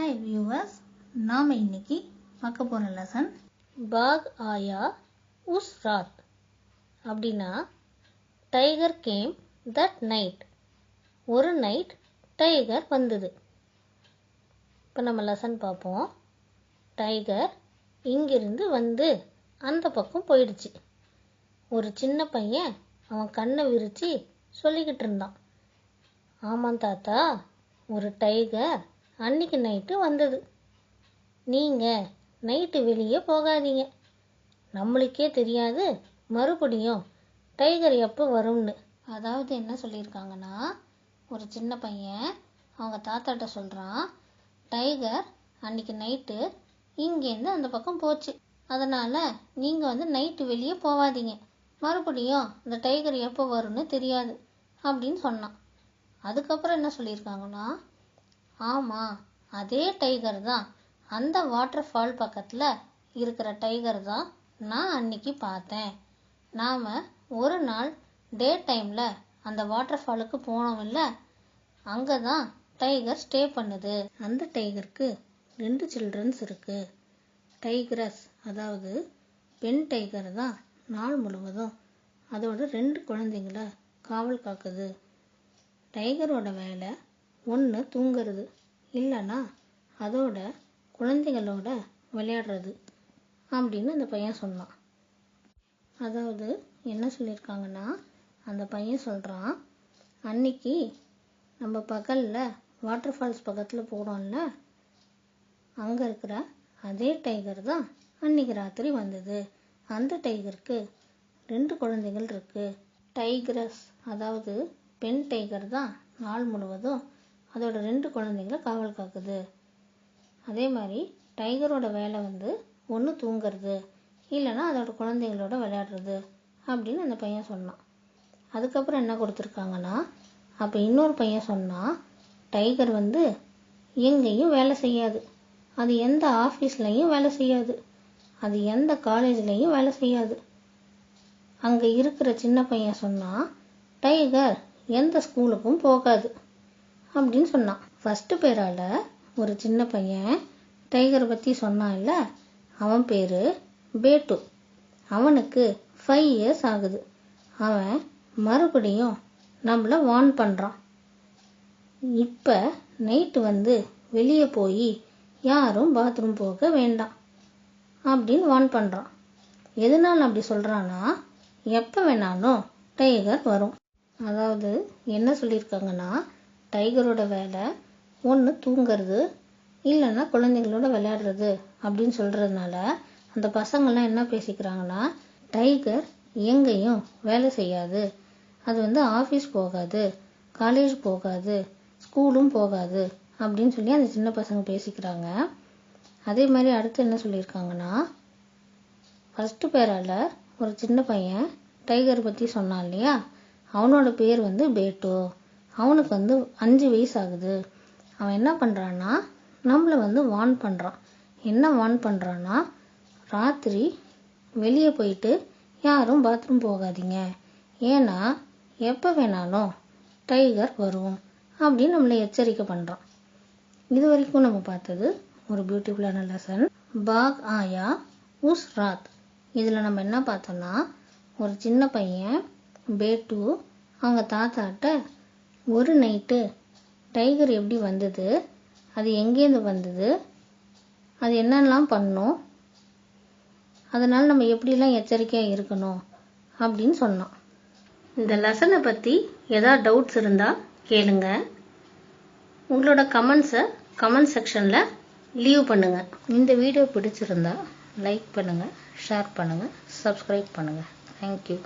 Hi viewers, நாம் இன்னைக்கு பார்க்க போற லெசன் பாக் ஆயா உஸ் ராத். அப்படின்னா டைகர் கேம் தட் நைட். ஒரு நைட் டைகர் வந்தது. இப்போ நம்ம லெசன் பார்ப்போம். டைகர் இங்கிருந்து வந்து அந்த பக்கம் போயிடுச்சு. ஒரு சின்ன பையன் அவன் கண்ணை விரிச்சு சொல்லிக்கிட்டு இருந்தான். ஆமாம் தாத்தா, ஒரு டைகர் அன்னைக்கு நைட்டு வந்தது. நீங்கள் நைட்டு வெளியே போகாதீங்க. நம்மளுக்கே தெரியாது மறுபடியும் டைகர் எப்போ வரும்னு. அதாவது என்ன சொல்லியிருக்காங்கன்னா, ஒரு சின்ன பையன் அவங்க தாத்தாட்ட சொல்கிறான், டைகர் அன்னைக்கு நைட்டு இங்கேருந்து அந்த பக்கம் போச்சு. அதனால் நீங்கள் நைட்டு வெளியே போகாதீங்க. மறுபடியும் இந்த டைகர் எப்போ வரும்னு தெரியாது அப்படின்னு சொன்னான். அதுக்கப்புறம் என்ன சொல்லியிருக்காங்கன்னா, ஆமாம், அதே டைகர் தான், அந்த வாட்டர் ஃபால் பக்கத்தில் இருக்கிற டைகர் தான் நான் அன்னைக்கு பார்த்தேன். நாம் ஒரு நாள் டே டைமில் அந்த வாட்டர் ஃபாலுக்கு போனோம் இல்லை, அங்கே தான் டைகர் ஸ்டே பண்ணுது. அந்த டைகருக்கு 2 சில்ட்ரன்ஸ் இருக்குது. டைகரஸ், அதாவது பெண் டைகர் தான் நாள் முழுவதும் அதோட 2 குழந்தைங்கள காவல் காக்குது. டைகரோட வேலை ஒன்று தூங்குறது, இல்லைன்னா அதோட குழந்தைகளோட விளையாடுறது அப்படின்னு அந்த பையன் சொன்னான். அதாவது என்ன சொல்லியிருக்காங்கன்னா, அந்த பையன் சொல்கிறான், அன்னைக்கு நம்ம பகலில் வாட்டர் ஃபால்ஸ் பக்கத்தில் போனோம்ல, அங்கே இருக்கிற அதே டைகர் தான் அன்னைக்கு ராத்திரி வந்தது. அந்த டைகருக்கு 2 குழந்தைகள் இருக்கு. டைகரஸ், அதாவது பெண் டைகர் தான் நாள் முழுவதும் அதோட 2 குழந்தைங்களை காவல் காக்குது. அதே மாதிரி டைகரோட வேலை ஒன்று தூங்குறது, இல்லைன்னா அதோட குழந்தைங்களோட விளையாடுறது அப்படின்னு அந்த பையன் சொன்னான். அதுக்கப்புறம் என்ன கொடுத்துருக்காங்கன்னா, அப்போ இன்னொரு பையன் சொன்னான், டைகர் எங்கேயும் வேலை செய்யாது, அது எந்த ஆஃபீஸ்லையும் வேலை செய்யாது, அது எந்த காலேஜ்லையும் வேலை செய்யாது. அங்கே இருக்கிற சின்ன பையன் சொன்னான், டைகர் எந்த ஸ்கூலுக்கும் போகாது அப்படின்னு சொன்னான். ஃபஸ்ட்டு பேரால் ஒரு சின்ன பையன் டைகரை பற்றி சொன்னான் இல்லை, அவன் பேர் பேட்டு. அவனுக்கு 5 இயர்ஸ் ஆகுது. அவன் மறுபடியும் நம்மளை வார்ன் பண்ணுறான். இப்போ நைட்டு வெளியே போய் யாரும் பாத்ரூம் போக வேண்டாம் அப்படின்னு வார்ன் பண்ணுறான். எதனால் அப்படி சொல்கிறான்னா, எப்போ வேணாலும் டைகர் வரும். அதாவது என்ன சொல்லியிருக்காங்கன்னா, டைகரோட வேலை ஒன்று தூங்கிறது, இல்லைன்னா குழந்தைங்களோட விளையாடுறது அப்படின்னு சொல்கிறதுனால அந்த பசங்கள்லாம் என்ன பேசிக்கிறாங்கன்னா, டைகர் எங்கேயும் வேலை செய்யாது, அது ஆஃபீஸ் போகாது, காலேஜ் போகாது, ஸ்கூலும் போகாது அப்படின்னு சொல்லி அந்த சின்ன பசங்க பேசிக்கிறாங்க. அதே மாதிரி அடுத்து என்ன சொல்லியிருக்காங்கன்னா, ஃபஸ்ட்டு பேரால் ஒரு சின்ன பையன் டைகர் பற்றி சொன்னான் இல்லையா, அவனோட பேர் பேட்டு. அவனுக்கு 5 வயசு ஆகுது. அவன் என்ன பண்ணுறான்னா, நம்மளை வார்ன் பண்ணுறான். என்ன வார்ன் பண்ணுறான்னா, ராத்திரி வெளியே போயிட்டு யாரும் பாத்ரூம் போகாதீங்க, ஏன்னா எப்போ வேணாலும் டைகர் வரும் அப்படின்னு நம்மளை எச்சரிக்கை பண்ணுறான். இது வரைக்கும் நம்ம பார்த்தது ஒரு பியூட்டிஃபுல்லான லெசன், பாக் ஆயா உஸ் ராத். இதில் நம்ம என்ன பார்த்தோம்னா, ஒரு சின்ன பையன் பேட்டு அவங்க தாத்தாட்ட ஒரு நைட்டு டைகர் எப்படி வந்தது, அது எங்கேருந்து வந்தது, அது என்னென்னலாம் பண்ணும், அதனால் நம்ம எப்படிலாம் எச்சரிக்கையாக இருக்கணும் அப்படின்னு சொன்னான். இந்த லெசனை பற்றி ஏதாவது டவுட்ஸ் இருந்தால் கேளுங்க. உங்களோட கமெண்ட்ஸை கமெண்ட் செக்ஷனில் லீவ் பண்ணுங்கள். இந்த வீடியோ பிடிச்சிருந்தா லைக் பண்ணுங்கள், ஷேர் பண்ணுங்கள், சப்ஸ்கிரைப் பண்ணுங்கள். தேங்க்யூ.